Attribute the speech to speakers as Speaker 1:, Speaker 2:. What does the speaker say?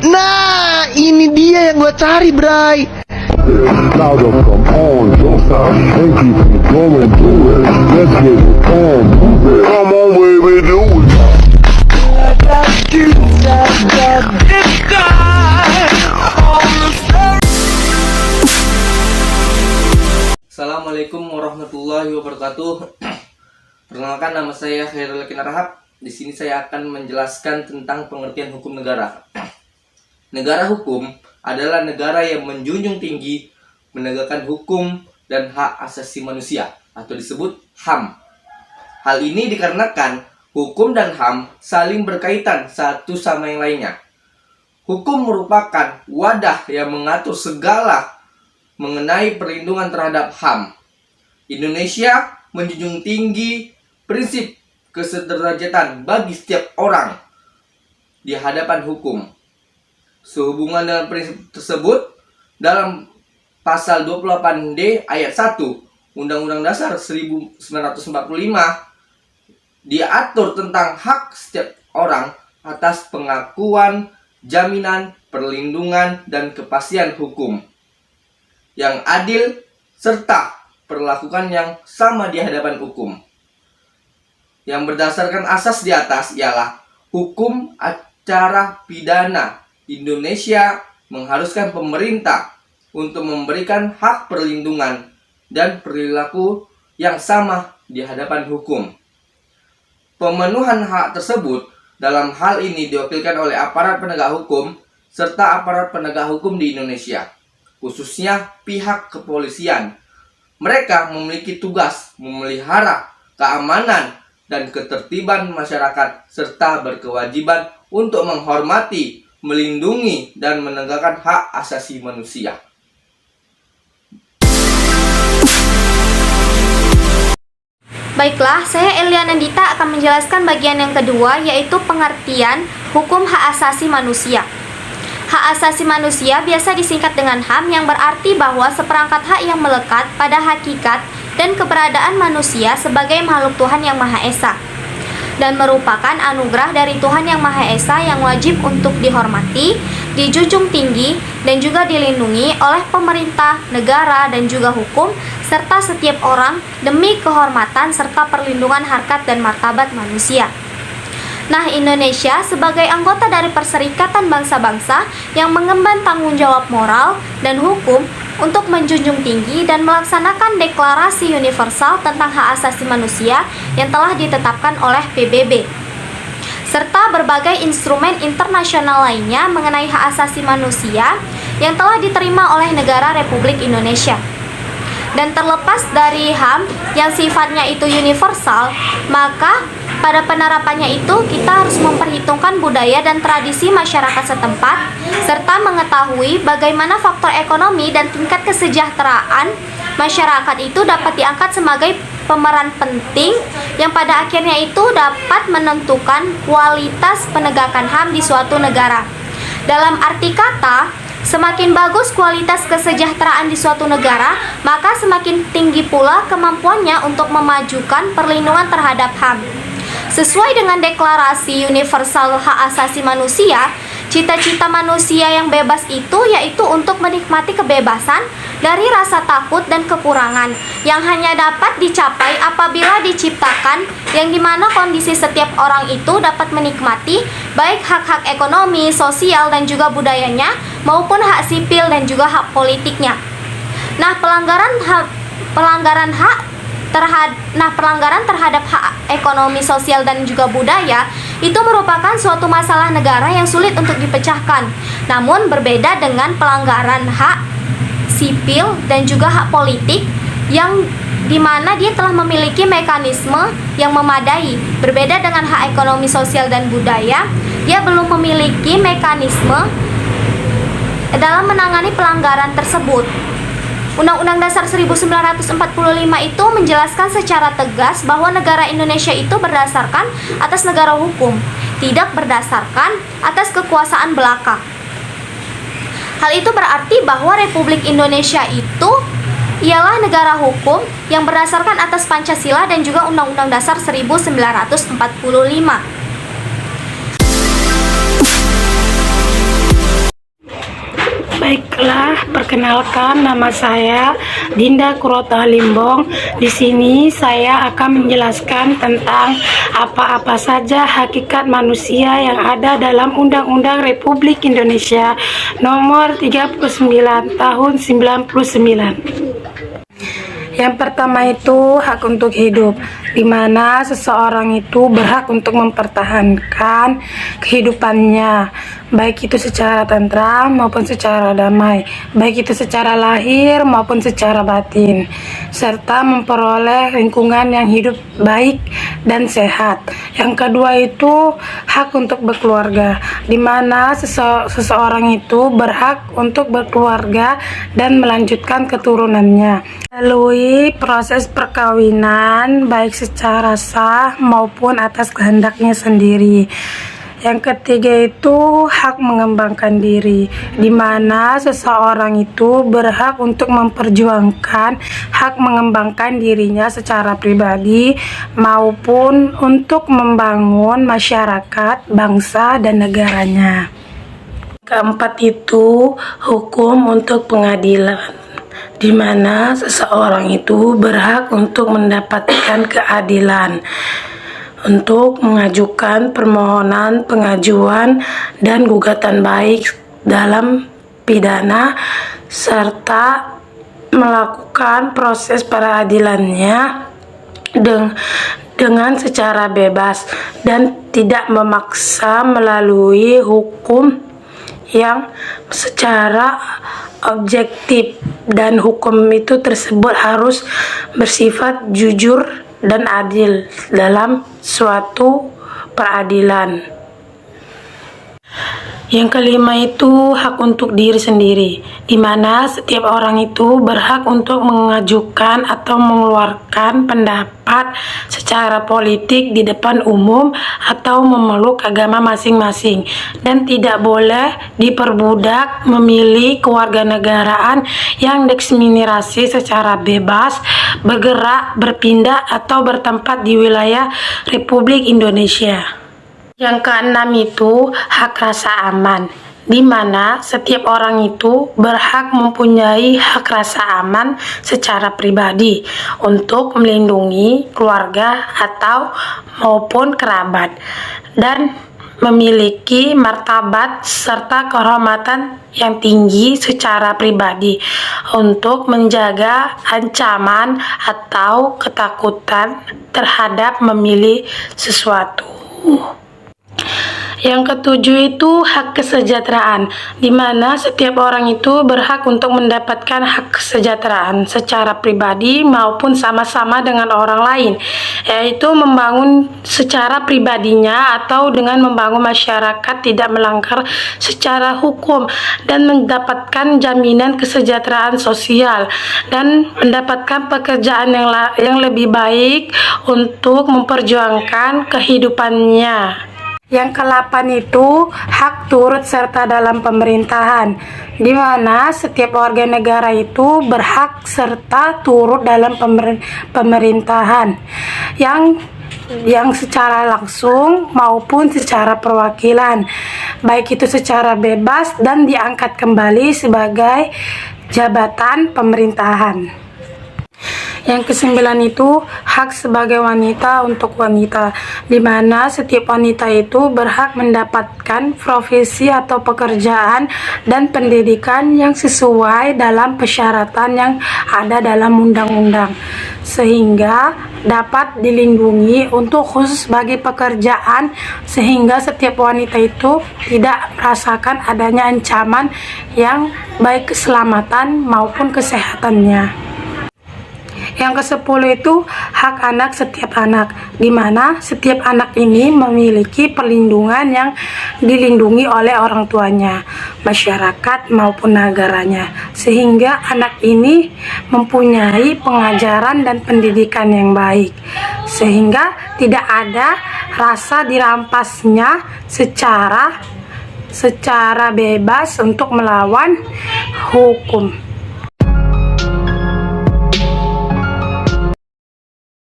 Speaker 1: Nah, ini dia yang gue cari, Bray.
Speaker 2: Louder from on your side and keep it going, do it. Let's get it on, move it. Come on, baby, do it.
Speaker 3: Assalamualaikum warahmatullahi wabarakatuh. Perkenalkan, nama saya Khairul Yakin Arhab. Di sini saya akan menjelaskan tentang pengertian hukum negara. Negara hukum adalah negara yang menjunjung tinggi menegakkan hukum dan hak asasi manusia atau disebut HAM. Hal ini dikarenakan hukum dan HAM saling berkaitan satu sama yang lainnya. Hukum merupakan wadah yang mengatur segala mengenai perlindungan terhadap HAM. Indonesia menjunjung tinggi prinsip kesederajatan bagi setiap orang di hadapan hukum. Sehubungan dengan prinsip tersebut, dalam pasal 28D ayat 1 Undang-Undang Dasar 1945 diatur tentang hak setiap orang atas pengakuan, jaminan, perlindungan, dan kepastian hukum yang adil serta perlakukan yang sama di hadapan hukum. Yang berdasarkan asas di atas ialah hukum acara pidana Indonesia mengharuskan pemerintah untuk memberikan hak perlindungan dan perilaku yang sama di hadapan hukum. Pemenuhan hak tersebut dalam hal ini diwakilkan oleh aparat penegak hukum serta aparat penegak hukum di Indonesia, khususnya pihak kepolisian. Mereka memiliki tugas memelihara keamanan dan ketertiban masyarakat serta berkewajiban untuk menghormati, melindungi, dan menegakkan hak asasi manusia.
Speaker 4: Baiklah, saya Eliana Dita akan menjelaskan bagian yang kedua, yaitu pengertian hukum hak asasi manusia. Hak asasi manusia biasa disingkat dengan HAM, yang berarti bahwa seperangkat hak yang melekat pada hakikat dan keberadaan manusia sebagai makhluk Tuhan Yang Maha Esa, dan merupakan anugerah dari Tuhan Yang Maha Esa yang wajib untuk dihormati, dijunjung tinggi, dan juga dilindungi oleh pemerintah, negara, dan juga hukum, serta setiap orang demi kehormatan serta perlindungan harkat dan martabat manusia. Nah, Indonesia sebagai anggota dari Perserikatan Bangsa-Bangsa yang mengemban tanggung jawab moral dan hukum untuk menjunjung tinggi dan melaksanakan Deklarasi Universal tentang Hak Asasi Manusia yang telah ditetapkan oleh PBB, serta berbagai instrumen internasional lainnya mengenai hak asasi manusia yang telah diterima oleh negara Republik Indonesia. Dan terlepas dari HAM yang sifatnya itu universal, maka pada penerapannya itu kita harus memperhitungkan budaya dan tradisi masyarakat setempat, serta mengetahui bagaimana faktor ekonomi dan tingkat kesejahteraan masyarakat itu dapat diangkat sebagai pemeran penting yang pada akhirnya itu dapat menentukan kualitas penegakan HAM di suatu negara. Dalam arti kata, semakin bagus kualitas kesejahteraan di suatu negara, maka semakin tinggi pula kemampuannya untuk memajukan perlindungan terhadap HAM. Sesuai dengan Deklarasi Universal Hak Asasi Manusia, cita-cita manusia yang bebas itu yaitu untuk menikmati kebebasan dari rasa takut dan kekurangan yang hanya dapat dicapai apabila diciptakan yang dimana kondisi setiap orang itu dapat menikmati baik hak-hak ekonomi, sosial, dan juga budayanya maupun hak sipil dan juga hak politiknya. Nah, pelanggaran terhadap hak ekonomi, sosial, dan juga budaya itu merupakan suatu masalah negara yang sulit untuk dipecahkan. Namun berbeda dengan pelanggaran hak sipil dan juga hak politik yang dimana dia telah memiliki mekanisme yang memadai. Berbeda dengan hak ekonomi, sosial, dan budaya, dia belum memiliki mekanisme dalam menangani pelanggaran tersebut. Undang-Undang Dasar 1945 itu menjelaskan secara tegas bahwa negara Indonesia itu berdasarkan atas negara hukum, tidak berdasarkan atas kekuasaan belaka. Hal itu berarti bahwa Republik Indonesia itu ialah negara hukum yang berdasarkan atas Pancasila dan juga Undang-Undang Dasar 1945.
Speaker 5: Baiklah, perkenalkan nama saya Dinda Kurota Limbong. Di sini saya akan menjelaskan tentang apa-apa saja hakikat manusia yang ada dalam Undang-Undang Republik Indonesia Nomor 39 Tahun 99. Yang pertama itu hak untuk hidup, di mana seseorang itu berhak untuk mempertahankan kehidupannya, baik itu secara tentram maupun secara damai, baik itu secara lahir maupun secara batin, serta memperoleh lingkungan yang hidup baik dan sehat. Yang kedua itu hak untuk berkeluarga, di mana seseorang itu berhak untuk berkeluarga dan melanjutkan keturunannya melalui proses perkawinan baik secara sah maupun atas kehendaknya sendiri. Yang ketiga itu hak mengembangkan diri, di mana seseorang itu berhak untuk memperjuangkan hak mengembangkan dirinya secara pribadi maupun untuk membangun masyarakat, bangsa, dan negaranya. Keempat itu hukum untuk pengadilan, di mana seseorang itu berhak untuk mendapatkan keadilan, untuk mengajukan permohonan pengajuan dan gugatan baik dalam pidana, serta melakukan proses peradilannya dengan secara bebas dan tidak memaksa melalui hukum yang secara objektif, dan hukum itu tersebut harus bersifat jujur dan adil dalam suatu peradilan. Yang kelima itu hak untuk diri sendiri, di mana setiap orang itu berhak untuk mengajukan atau mengeluarkan pendapat secara politik di depan umum atau memeluk agama masing-masing, dan tidak boleh diperbudak memilih kewarganegaraan yang diskriminasi secara bebas, bergerak, berpindah, atau bertempat di wilayah Republik Indonesia. Yang keenam itu hak rasa aman, di mana setiap orang itu berhak mempunyai hak rasa aman secara pribadi untuk melindungi keluarga atau maupun kerabat, dan memiliki martabat serta kehormatan yang tinggi secara pribadi untuk menjaga ancaman atau ketakutan terhadap memilih sesuatu. Yang ketujuh itu hak kesejahteraan, di mana setiap orang itu berhak untuk mendapatkan hak kesejahteraan secara pribadi maupun sama-sama dengan orang lain, yaitu membangun secara pribadinya atau dengan membangun masyarakat tidak melanggar secara hukum, dan mendapatkan jaminan kesejahteraan sosial dan mendapatkan pekerjaan yang lebih baik untuk memperjuangkan kehidupannya. Yang ke-8 itu hak turut serta dalam pemerintahan, di mana setiap warga negara itu berhak serta turut dalam pemerintahan yang secara langsung maupun secara perwakilan, baik itu secara bebas dan diangkat kembali sebagai jabatan pemerintahan. Yang ke-9 itu hak sebagai wanita untuk wanita, di mana setiap wanita itu berhak mendapatkan profesi atau pekerjaan dan pendidikan yang sesuai dalam persyaratan yang ada dalam undang-undang, sehingga dapat dilindungi untuk khusus bagi pekerjaan, sehingga setiap wanita itu tidak merasakan adanya ancaman yang baik keselamatan maupun kesehatannya. Yang ke-10 itu hak anak setiap anak, di mana setiap anak ini memiliki perlindungan yang dilindungi oleh orang tuanya, masyarakat maupun negaranya, sehingga anak ini mempunyai pengajaran dan pendidikan yang baik, sehingga tidak ada rasa dirampasnya secara bebas untuk melawan hukum.